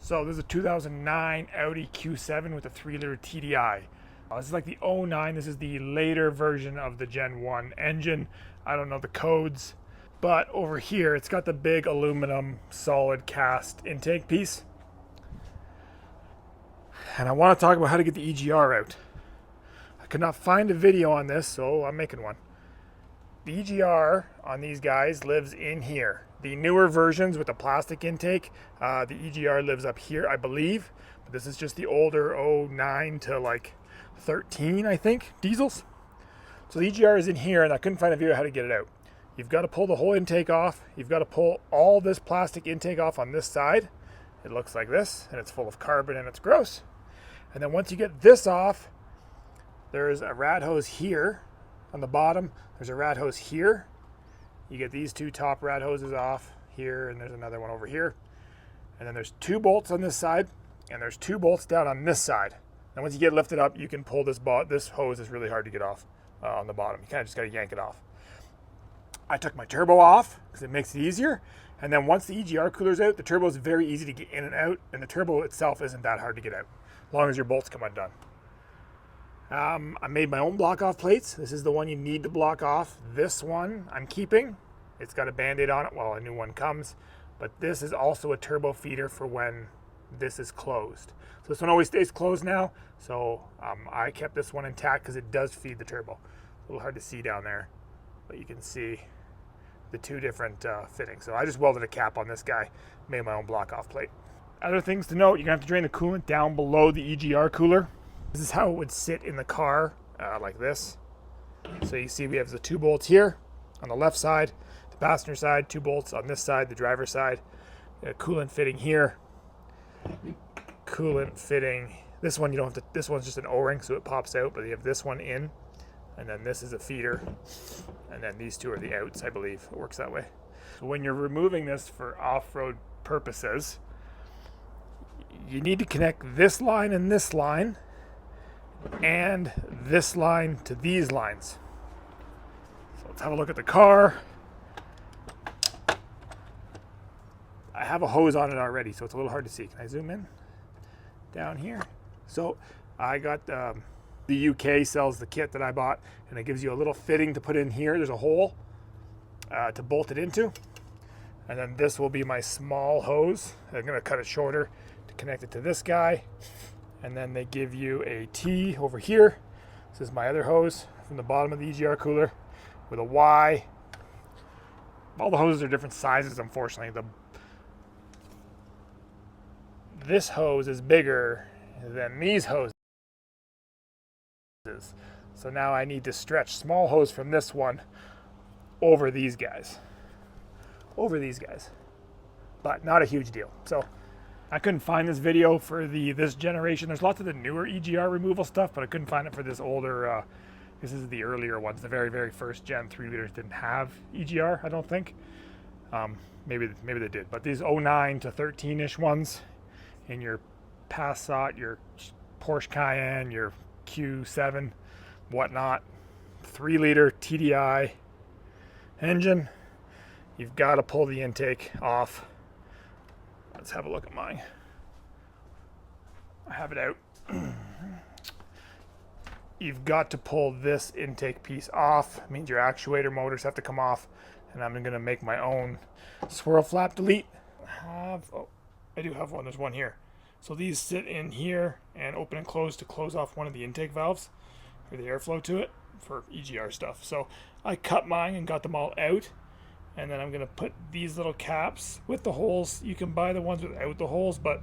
So this is a 2009 Audi Q7 with a 3-liter TDI. This is like the 09. This is the later version of the Gen 1 engine. I don't know the codes, but over here it's got the big aluminum solid cast intake piece. And I want to talk about how to get the EGR out. I could not find a video on this, so I'm making one. The EGR on these guys lives in here. The newer versions with the plastic intake, the EGR lives up here, I believe. But this is just the older 09 to like 13, I think, diesels. So the EGR is in here, and I couldn't find a video how to get it out. You've got to pull the whole intake off. You've got to pull all this plastic intake off on this side. It looks like this, and it's full of carbon, and it's gross. And then once you get this off, there's a rad hose here on the bottom. There's a rad hose here. You get these two top rad hoses off here, and there's another one over here. And then there's 2 bolts on this side, and there's 2 bolts down on this side. And once you get lifted up, you can pull this hose is really hard to get off on the bottom. You kind of just got to yank it off. I took my turbo off because it makes it easier. And then once the EGR cooler's out, the turbo is very easy to get in and out, and the turbo itself isn't that hard to get out, as long as your bolts come undone. I made my own block off plates. This is the one you need to block off. This one I'm keeping. It's got a band-aid on it while a new one comes. But this is also a turbo feeder for when this is closed. So this one always stays closed now. So I kept this one intact because it does feed the turbo. A little hard to see down there, but you can see the 2 different fittings. So I just welded a cap on this guy, made my own block off plate. Other things to note, you're gonna have to drain the coolant down below the EGR cooler. This is how it would sit in the car, like this. So you see we have the 2 bolts here on the left side, the passenger side, 2 bolts on this side, the driver's side, a coolant fitting here, coolant fitting. This one you don't have to, this one's just an O-ring so it pops out, but you have this one in, and then this is a feeder, and then these 2 are the outs, I believe. It works that way. So when you're removing this for off-road purposes, you need to connect this line and this line, and this line to these lines. So let's have a look at the car. I have a hose on it already, so it's a little hard to see. Can I zoom in down here? So I got the UK sells the kit that I bought, and it gives you a little fitting to put in here. There's a hole to bolt it into, and then this will be my small hose. I'm going to cut it shorter to connect it to this guy. And then they give you a T over here. This is my other hose from the bottom of the EGR cooler with a Y. All the hoses are different sizes, unfortunately. This hose is bigger than these hoses. So now I need to stretch small hose from this one over these guys. But not a huge deal. So I couldn't find this video for this generation. There's lots of the newer EGR removal stuff, but I couldn't find it for this older. This is the earlier ones. The very, very first Gen 3 liters didn't have EGR, I don't think. Maybe they did. But these 09 to 13-ish ones in your Passat, your Porsche Cayenne, your Q7, whatnot, 3-liter TDI engine, you've got to pull the intake off. Let's have a look at mine. I have it out. You've got to pull this intake piece off. It means your actuator motors have to come off, and I'm going to make my own swirl flap delete. I do have one. There's one here. So these sit in here and open and close to close off one of the intake valves for the airflow to it for EGR stuff. So I cut mine and got them all out. And then I'm going to put these little caps with the holes. You can buy the ones without the holes, but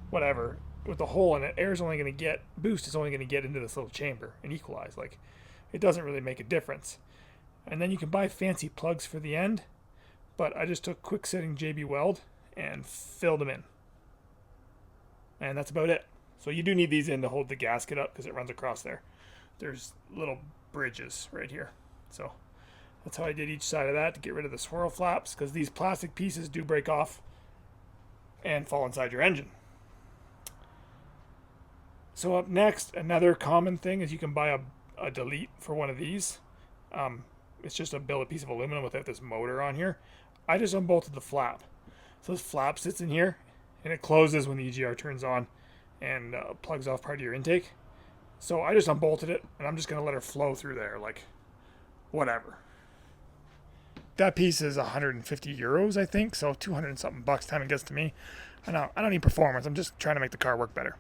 whatever. With the hole in it, air's only going to get, boost is only going to get into this little chamber and equalize. Like, it doesn't really make a difference. And then you can buy fancy plugs for the end, but I just took quick setting JB Weld and filled them in. And that's about it. So you do need these in to hold the gasket up because it runs across there. There's little bridges right here. So that's how I did each side of that to get rid of the swirl flaps, because these plastic pieces do break off and fall inside your engine. So up next, another common thing is you can buy a delete for one of these. It's just a billet piece of aluminum without this motor on here. I just unbolted the flap. So this flap sits in here, and it closes when the EGR turns on and plugs off part of your intake. So I just unbolted it, and I'm just going to let her flow through there, like, whatever. That piece is 150 euros, I think, so 200 and something bucks time it gets to me. I don't need performance, I'm just trying to make the car work better.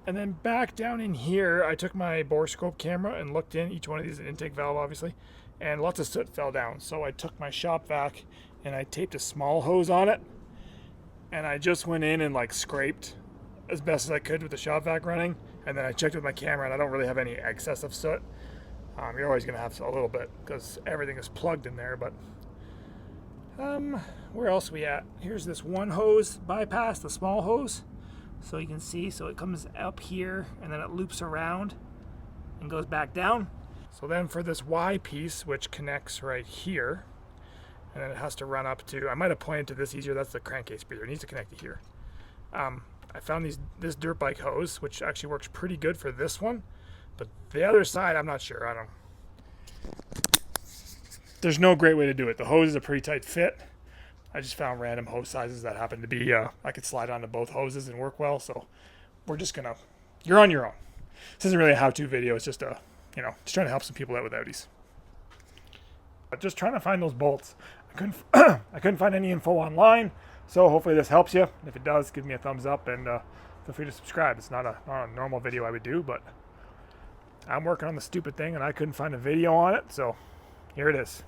And then back down in here, I took my borescope camera and looked in each one of these, an intake valve obviously, and lots of soot fell down. So I took my shop vac and I taped a small hose on it, and I just went in and like scraped as best as I could with the shop vac running, and then I checked with my camera and I don't really have any excess of soot. You're always going to have a little bit because everything is plugged in there, but where else are we at? Here's this one hose bypass, the small hose. So you can see, so it comes up here and then it loops around and goes back down. So then for this Y piece, which connects right here, and then it has to run up to, I might have pointed to this easier, that's the crankcase breather. It needs to connect to here. I found this dirt bike hose, which actually works pretty good for this one, but the other side, I'm not sure. I don't. There's no great way to do it. The hose is a pretty tight fit. I just found random hose sizes that happen to be, I could slide onto both hoses and work well, so we're just gonna, you're on your own. This isn't really a how-to video, it's just just trying to help some people out with Audis. But just trying to find those bolts. I couldn't find any info online, so hopefully this helps you. If it does, give me a thumbs up and feel free to subscribe. It's not a normal video I would do, but I'm working on the stupid thing and I couldn't find a video on it, so here it is.